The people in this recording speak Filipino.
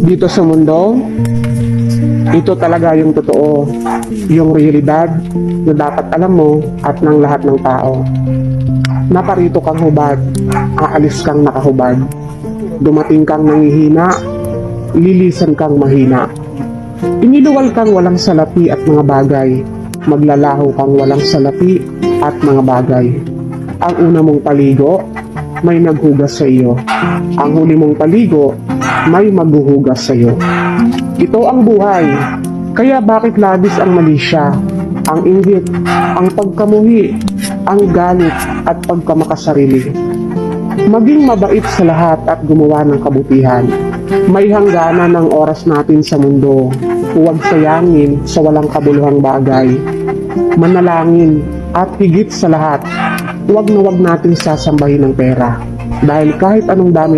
Dito sa mundo, ito talaga yung totoo, yung realidad na dapat alam mo at ng lahat ng tao. Naparito kang hubad, aalis kang nakahubad. Dumating kang nangihina, lilisan kang mahina. Iniluwal kang walang salapi at mga bagay, maglalaho kang walang salapi at mga bagay. Ang una mong paligo, may naghugas sa iyo. Ang huli mong paligo, may maghuhugas sa iyo. Ito ang buhay, kaya bakit labis ang malisya, ang inggit, ang pagkamuhi, ang galit at pagkamakasarili. Maging mabait sa lahat at gumawa ng kabutihan. May hangganan ng oras natin sa mundo. Huwag sayangin sa walang kabuluhang bagay. Manalangin at higit sa lahat, huwag na huwag natin sasambahin ng pera. Dahil kahit anong dami